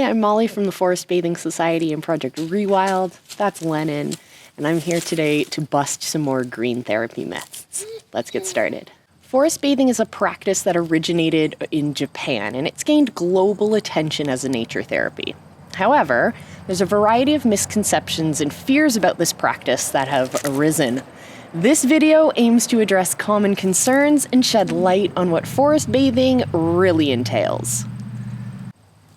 I'm Molly from the Forest Bathing Society and Project Rewild. That's Lennon, and I'm here today to bust some more green therapy myths. Let's get started. Forest bathing is a practice that originated in Japan, and it's gained global attention as a nature therapy. However, there's a variety of misconceptions and fears about this practice that have arisen. This video aims to address common concerns and shed light on what forest bathing really entails.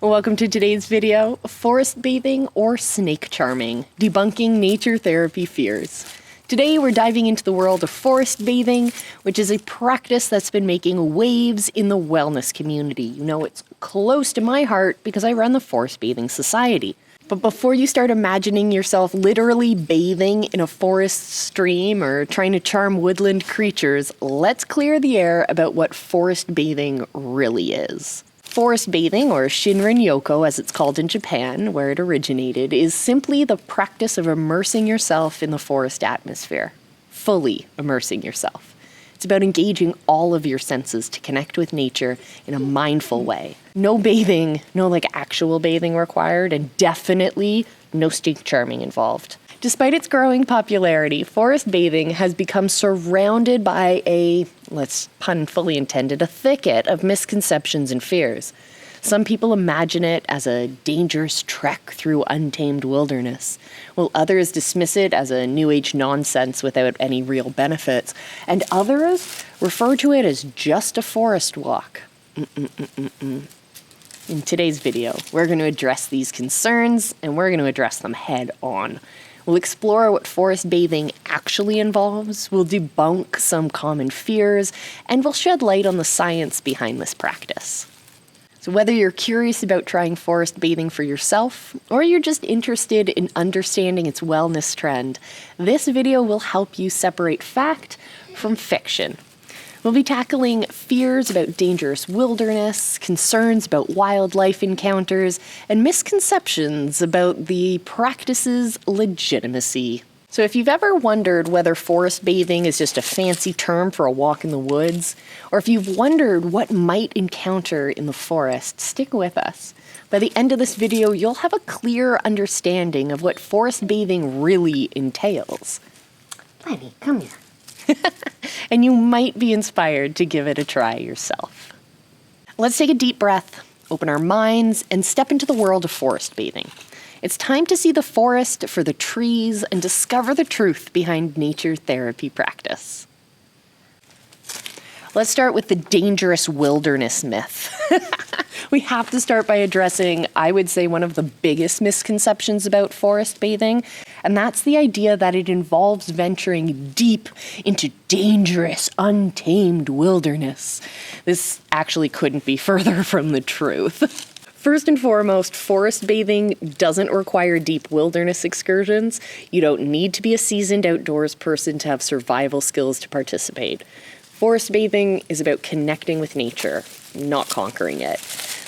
Welcome to today's video, Forest Bathing or Snake Charming, Debunking Nature Therapy Fears. Today we're diving into the world of forest bathing, which is a practice that's been making waves in the wellness community. You know, it's close to my heart because I run the Forest Bathing Society. But before you start imagining yourself literally bathing in a forest stream or trying to charm woodland creatures, let's clear the air about what forest bathing really is. Forest bathing, or shinrin-yoku as it's called in Japan, where it originated, is simply the practice of immersing yourself in the forest atmosphere. Fully immersing yourself. It's about engaging all of your senses to connect with nature in a mindful way. No bathing, no actual bathing required, and definitely no snake charming involved. Despite its growing popularity, forest bathing has become surrounded by a, let's pun fully intended, a thicket of misconceptions and fears. Some people imagine it as a dangerous trek through untamed wilderness, while others dismiss it as a new age nonsense without any real benefits, and others refer to it as just a forest walk. In today's video, we're going to address these concerns, and we're going to address them head on. We'll explore what forest bathing actually involves, we'll debunk some common fears, and we'll shed light on the science behind this practice. So whether you're curious about trying forest bathing for yourself, or you're just interested in understanding its wellness trend, this video will help you separate fact from fiction. We'll be tackling fears about dangerous wilderness, concerns about wildlife encounters, and misconceptions about the practice's legitimacy. So if you've ever wondered whether forest bathing is just a fancy term for a walk in the woods, or if you've wondered what might encounter in the forest, stick with us. By the end of this video, you'll have a clear understanding of what forest bathing really entails. Lenny, come here. And you might be inspired to give it a try yourself. Let's take a deep breath, open our minds, and step into the world of forest bathing. It's time to see the forest for the trees and discover the truth behind nature therapy practice. Let's start with the dangerous wilderness myth. We have to start by addressing, I would say, one of the biggest misconceptions about forest bathing, and that's the idea that it involves venturing deep into dangerous, untamed wilderness. This actually couldn't be further from the truth. First and foremost, forest bathing doesn't require deep wilderness excursions. You don't need to be a seasoned outdoors person to have survival skills to participate. Forest bathing is about connecting with nature, not conquering it.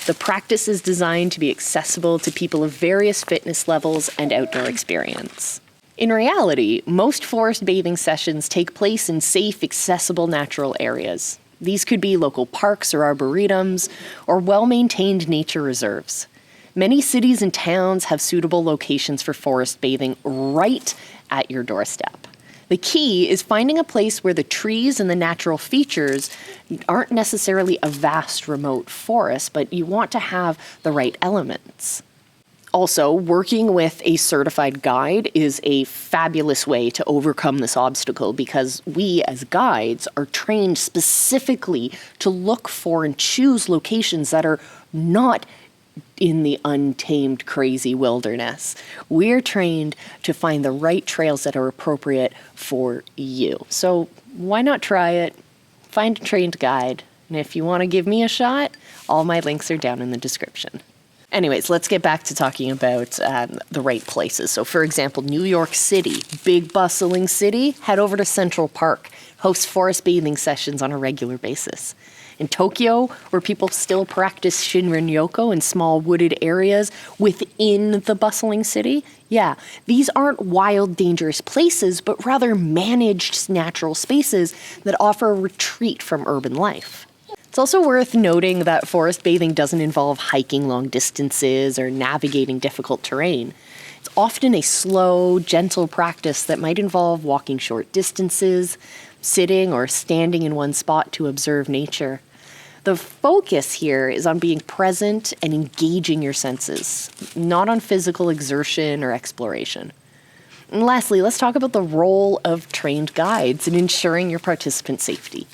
The practice is designed to be accessible to people of various fitness levels and outdoor experience. In reality, most forest bathing sessions take place in safe, accessible natural areas. These could be local parks or arboretums, or well-maintained nature reserves. Many cities and towns have suitable locations for forest bathing right at your doorstep. The key is finding a place where the trees and the natural features aren't necessarily a vast remote forest, but you want to have the right elements. Also, working with a certified guide is a fabulous way to overcome this obstacle because we as guides are trained specifically to look for and choose locations that are not in the untamed, crazy wilderness. We're trained to find the right trails that are appropriate for you. So why not try it? Find a trained guide. And if you want to give me a shot, all my links are down in the description. Anyways, let's get back to talking about the right places. So for example, New York City, big bustling city, head over to Central Park, hosts forest bathing sessions on a regular basis. In Tokyo, where people still practice shinrin-yoku in small wooded areas within the bustling city, these aren't wild, dangerous places, but rather managed natural spaces that offer a retreat from urban life. It's also worth noting that forest bathing doesn't involve hiking long distances or navigating difficult terrain. It's often a slow, gentle practice that might involve walking short distances, sitting or standing in one spot to observe nature. The focus here is on being present and engaging your senses, not on physical exertion or exploration. And lastly, let's talk about the role of trained guides in ensuring your participant safety.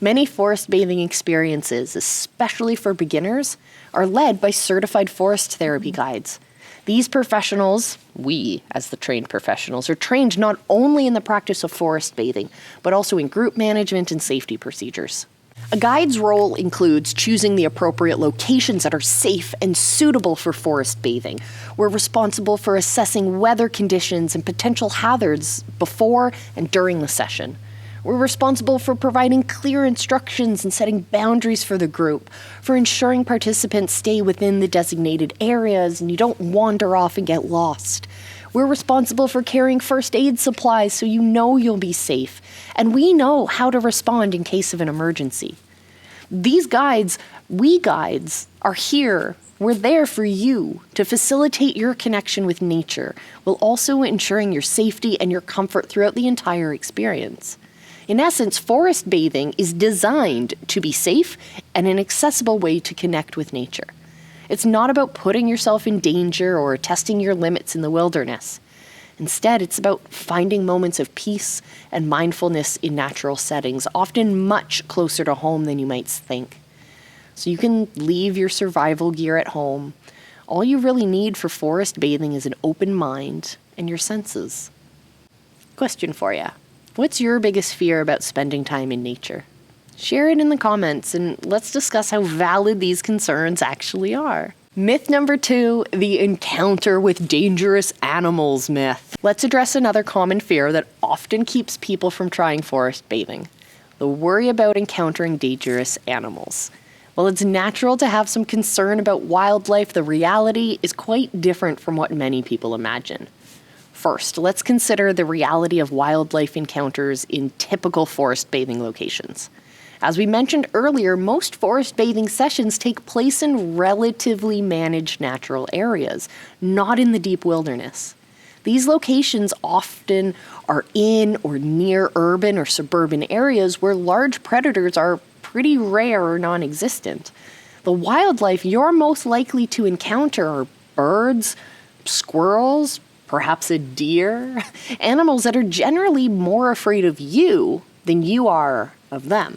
Many forest bathing experiences, especially for beginners, are led by certified forest therapy guides. These professionals, we as the trained professionals, are trained not only in the practice of forest bathing, but also in group management and safety procedures. A guide's role includes choosing the appropriate locations that are safe and suitable for forest bathing. We're responsible for assessing weather conditions and potential hazards before and during the session. We're responsible for providing clear instructions and setting boundaries for the group, for ensuring participants stay within the designated areas and you don't wander off and get lost. We're responsible for carrying first aid supplies so you know you'll be safe, and we know how to respond in case of an emergency. These guides, we guides, are here. We're there for you to facilitate your connection with nature, while also ensuring your safety and your comfort throughout the entire experience. In essence, forest bathing is designed to be safe and an accessible way to connect with nature. It's not about putting yourself in danger or testing your limits in the wilderness. Instead, it's about finding moments of peace and mindfulness in natural settings, often much closer to home than you might think. So you can leave your survival gear at home. All you really need for forest bathing is an open mind and your senses. Question for you. What's your biggest fear about spending time in nature? Share it in the comments and let's discuss how valid these concerns actually are. Myth number 2, the encounter with dangerous animals myth. Let's address another common fear that often keeps people from trying forest bathing: the worry about encountering dangerous animals. While it's natural to have some concern about wildlife, the reality is quite different from what many people imagine. First, let's consider the reality of wildlife encounters in typical forest bathing locations. As we mentioned earlier, most forest bathing sessions take place in relatively managed natural areas, not in the deep wilderness. These locations often are in or near urban or suburban areas where large predators are pretty rare or non-existent. The wildlife you're most likely to encounter are birds, squirrels, perhaps a deer, animals that are generally more afraid of you than you are of them.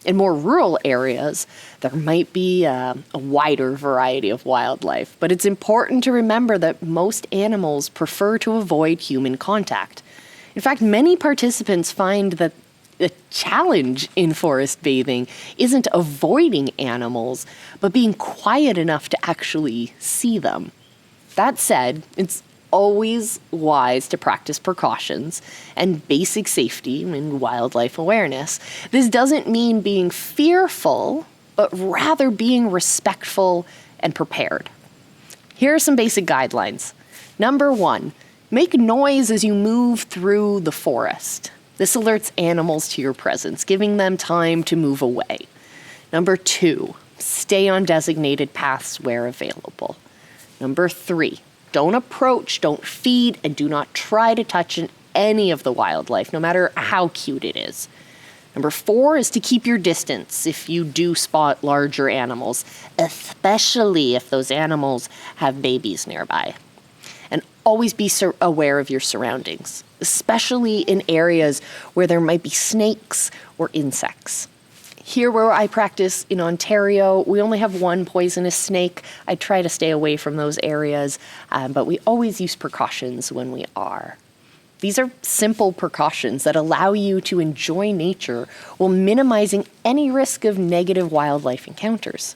In more rural areas, there might be a wider variety of wildlife, but it's important to remember that most animals prefer to avoid human contact. In fact, many participants find that the challenge in forest bathing isn't avoiding animals, but being quiet enough to actually see them. That said, it's always wise to practice precautions and basic safety and wildlife awareness. This doesn't mean being fearful, but rather being respectful and prepared. Here are some basic guidelines. Number 1, make noise as you move through the forest. This alerts animals to your presence, giving them time to move away. Number 2, stay on designated paths where available. Number 3, don't approach, don't feed, and do not try to touch any of the wildlife, no matter how cute it is. Number 4 is to keep your distance if you do spot larger animals, especially if those animals have babies nearby. And always be aware of your surroundings, especially in areas where there might be snakes or insects. Here where I practice in Ontario, we only have one poisonous snake. I try to stay away from those areas, but we always use precautions when we are. These are simple precautions that allow you to enjoy nature while minimizing any risk of negative wildlife encounters.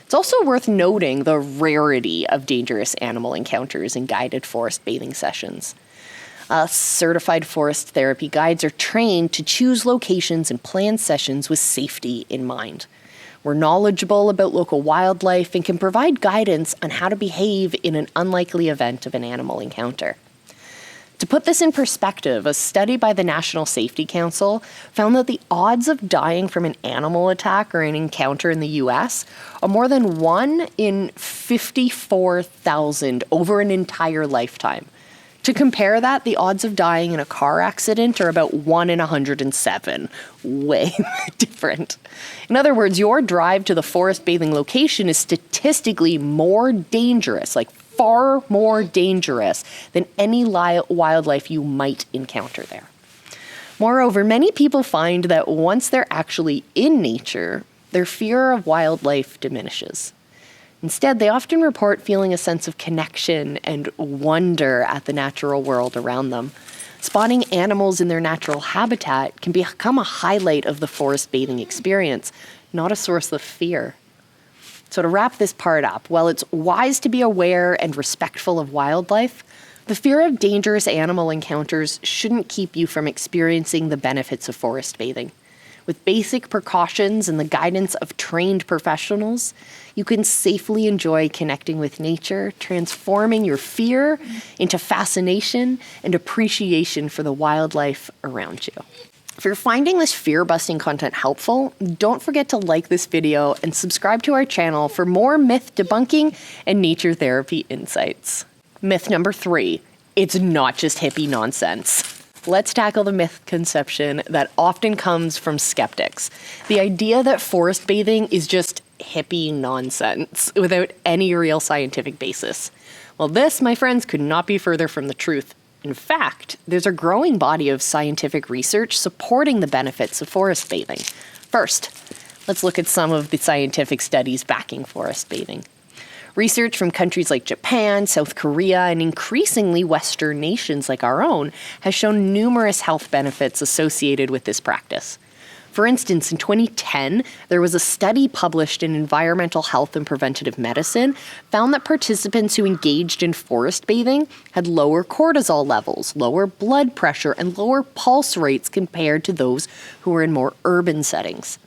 It's also worth noting the rarity of dangerous animal encounters in guided forest bathing sessions. Certified forest therapy guides are trained to choose locations and plan sessions with safety in mind. We're knowledgeable about local wildlife and can provide guidance on how to behave in an unlikely event of an animal encounter. To put this in perspective, a study by the National Safety Council found that the odds of dying from an animal attack or an encounter in the US are more than 1 in 54,000 over an entire lifetime. To compare that, the odds of dying in a car accident are about 1 in 107. Way different. In other words, your drive to the forest bathing location is statistically more dangerous, like far more dangerous than any wildlife you might encounter there. Moreover, many people find that once they're actually in nature, their fear of wildlife diminishes. Instead, they often report feeling a sense of connection and wonder at the natural world around them. Spotting animals in their natural habitat can become a highlight of the forest bathing experience, not a source of fear. So to wrap this part up, while it's wise to be aware and respectful of wildlife, the fear of dangerous animal encounters shouldn't keep you from experiencing the benefits of forest bathing. With basic precautions and the guidance of trained professionals, you can safely enjoy connecting with nature, transforming your fear into fascination and appreciation for the wildlife around you. If you're finding this fear-busting content helpful, don't forget to like this video and subscribe to our channel for more myth debunking and nature therapy insights. Myth number 3, it's not just hippie nonsense. Let's tackle the misconception that often comes from skeptics. The idea that forest bathing is just hippie nonsense without any real scientific basis. Well, this, my friends, could not be further from the truth. In fact, there's a growing body of scientific research supporting the benefits of forest bathing. First, let's look at some of the scientific studies backing forest bathing. Research from countries like Japan, South Korea, and increasingly Western nations like our own has shown numerous health benefits associated with this practice. For instance, in 2010, there was a study published in Environmental Health and Preventative Medicine found that participants who engaged in forest bathing had lower cortisol levels, lower blood pressure, and lower pulse rates compared to those who were in more urban settings.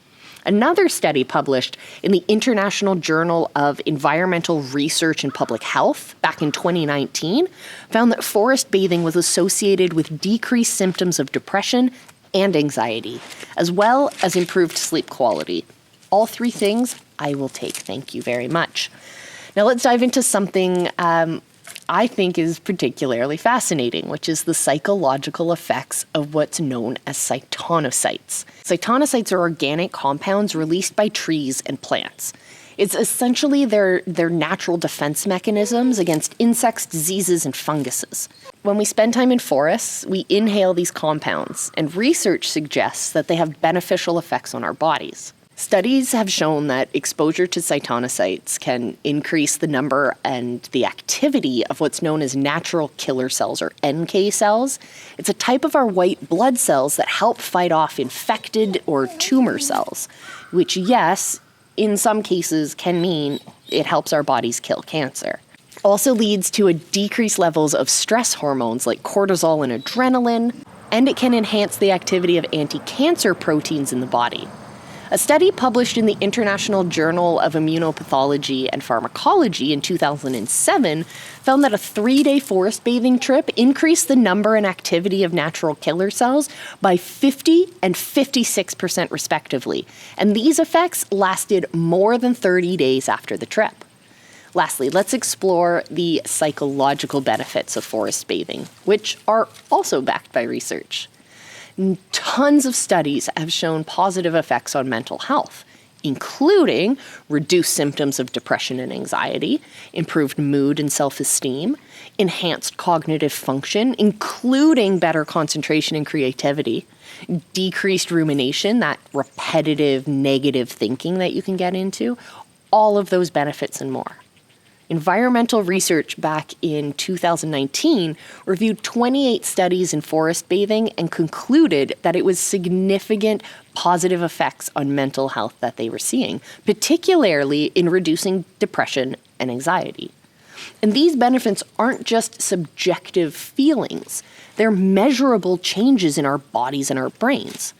Another study published in the International Journal of Environmental Research and Public Health back in 2019 found that forest bathing was associated with decreased symptoms of depression and anxiety, as well as improved sleep quality. All 3 things I will take, thank you very much. Now let's dive into something I think is particularly fascinating, which is the psychological effects of what's known as phytoncides. Phytoncides are organic compounds released by trees and plants. It's essentially their natural defense mechanisms against insects, diseases, and funguses. When we spend time in forests, we inhale these compounds, and research suggests that they have beneficial effects on our bodies. Studies have shown that exposure to phytoncides can increase the number and the activity of what's known as natural killer cells, or NK cells. It's a type of our white blood cells that help fight off infected or tumor cells, which, yes, in some cases can mean it helps our bodies kill cancer. Also leads to a decreased levels of stress hormones like cortisol and adrenaline, and it can enhance the activity of anti-cancer proteins in the body. A study published in the International Journal of Immunopathology and Pharmacology in 2007 found that a 3-day forest bathing trip increased the number and activity of natural killer cells by 50 and 56% respectively, and these effects lasted more than 30 days after the trip. Lastly, let's explore the psychological benefits of forest bathing, which are also backed by research. Tons of studies have shown positive effects on mental health, including reduced symptoms of depression and anxiety, improved mood and self-esteem, enhanced cognitive function, including better concentration and creativity, decreased rumination, that repetitive negative thinking that you can get into, all of those benefits and more. Environmental research back in 2019 reviewed 28 studies in forest bathing and concluded that it was significant positive effects on mental health that they were seeing, particularly in reducing depression and anxiety. And these benefits aren't just subjective feelings, they're measurable changes in our bodies and our brains.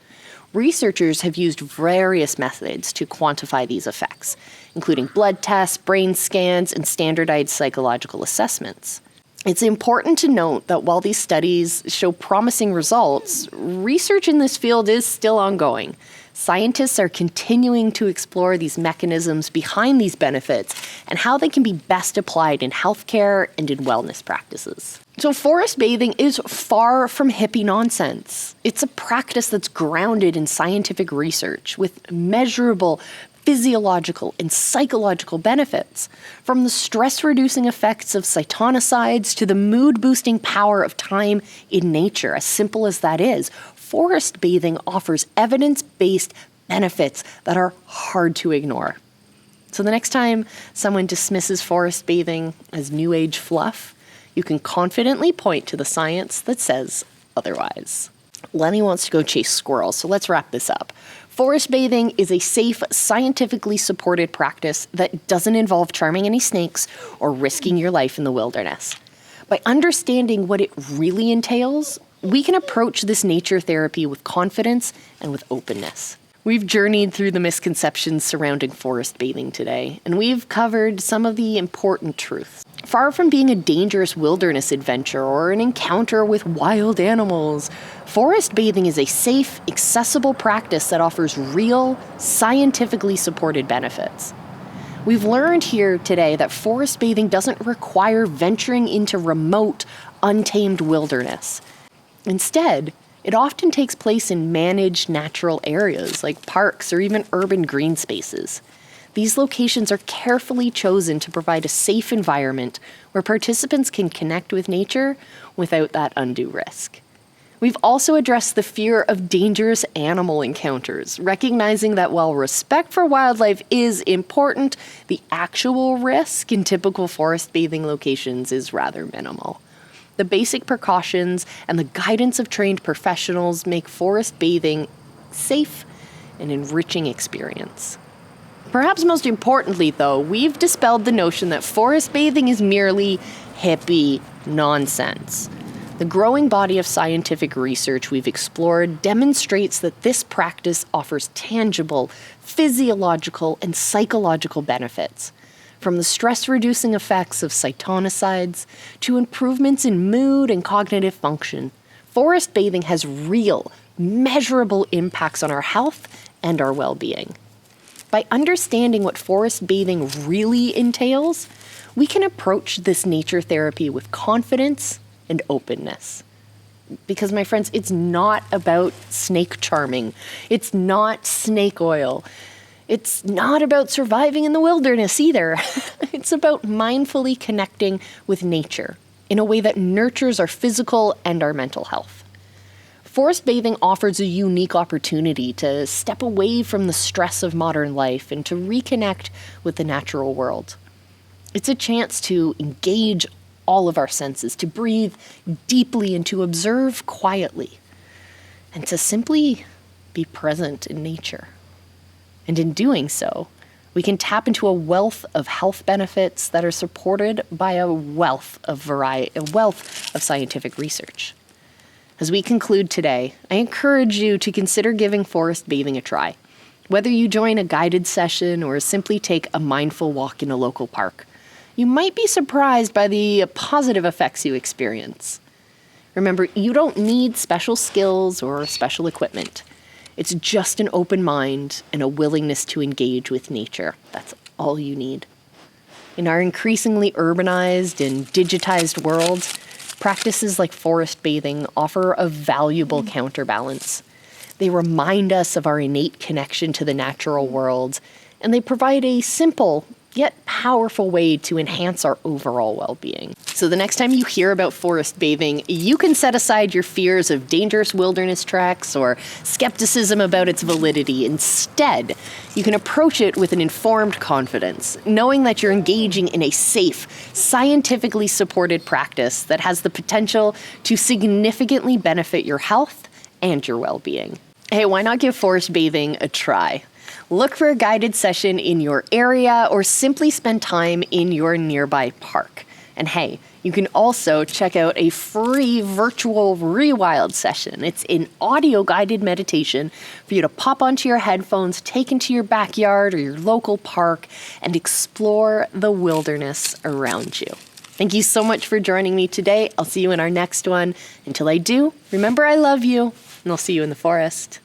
Researchers have used various methods to quantify these effects, including blood tests, brain scans, and standardized psychological assessments. It's important to note that while these studies show promising results, research in this field is still ongoing. Scientists are continuing to explore these mechanisms behind these benefits and how they can be best applied in healthcare and in wellness practices. So forest bathing is far from hippie nonsense. It's a practice that's grounded in scientific research with measurable physiological and psychological benefits, from the stress-reducing effects of phytoncides to the mood-boosting power of time in nature. As simple as that is, forest bathing offers evidence-based benefits that are hard to ignore. So the next time someone dismisses forest bathing as new age fluff, you can confidently point to the science that says otherwise. Lenny wants to go chase squirrels, so let's wrap this up. Forest bathing is a safe, scientifically supported practice that doesn't involve charming any snakes or risking your life in the wilderness. By understanding what it really entails, we can approach this nature therapy with confidence and with openness. We've journeyed through the misconceptions surrounding forest bathing today, and we've covered some of the important truths. Far from being a dangerous wilderness adventure or an encounter with wild animals, forest bathing is a safe, accessible practice that offers real, scientifically supported benefits. We've learned here today that forest bathing doesn't require venturing into remote, untamed wilderness. Instead, it often takes place in managed natural areas like parks or even urban green spaces. These locations are carefully chosen to provide a safe environment where participants can connect with nature without that undue risk. We've also addressed the fear of dangerous animal encounters, recognizing that while respect for wildlife is important, the actual risk in typical forest bathing locations is rather minimal. The basic precautions and the guidance of trained professionals make forest bathing safe and enriching experience. Perhaps most importantly, though, we've dispelled the notion that forest bathing is merely hippie nonsense. The growing body of scientific research we've explored demonstrates that this practice offers tangible physiological and psychological benefits, from the stress-reducing effects of phytoncides to improvements in mood and cognitive function. Forest bathing has real, measurable impacts on our health and our well-being. By understanding what forest bathing really entails, we can approach this nature therapy with confidence and openness. Because, my friends, it's not about snake charming. It's not snake oil. It's not about surviving in the wilderness either. It's about mindfully connecting with nature in a way that nurtures our physical and our mental health. Forest bathing offers a unique opportunity to step away from the stress of modern life and to reconnect with the natural world. It's a chance to engage all of our senses, to breathe deeply and to observe quietly, and to simply be present in nature. And in doing so, we can tap into a wealth of health benefits that are supported by a wealth of scientific research. As we conclude today, I encourage you to consider giving forest bathing a try. Whether you join a guided session or simply take a mindful walk in a local park, you might be surprised by the positive effects you experience. Remember, you don't need special skills or special equipment. It's just an open mind and a willingness to engage with nature. That's all you need. In our increasingly urbanized and digitized world, practices like forest bathing offer a valuable counterbalance. They remind us of our innate connection to the natural world, and they provide a simple yet powerful way to enhance our overall well-being. So the next time you hear about forest bathing, you can set aside your fears of dangerous wilderness treks or skepticism about its validity. Instead, you can approach it with an informed confidence, knowing that you're engaging in a safe, scientifically supported practice that has the potential to significantly benefit your health and your well-being. Hey, why not give forest bathing a try? Look for a guided session in your area or simply spend time in your nearby park. And hey, you can also check out a free virtual rewild session. It's an audio guided meditation for you to pop onto your headphones, take into your backyard or your local park, and explore the wilderness around you. Thank you so much for joining me today. I'll see you in our next one. Until I do, remember I love you, and I'll see you in the forest.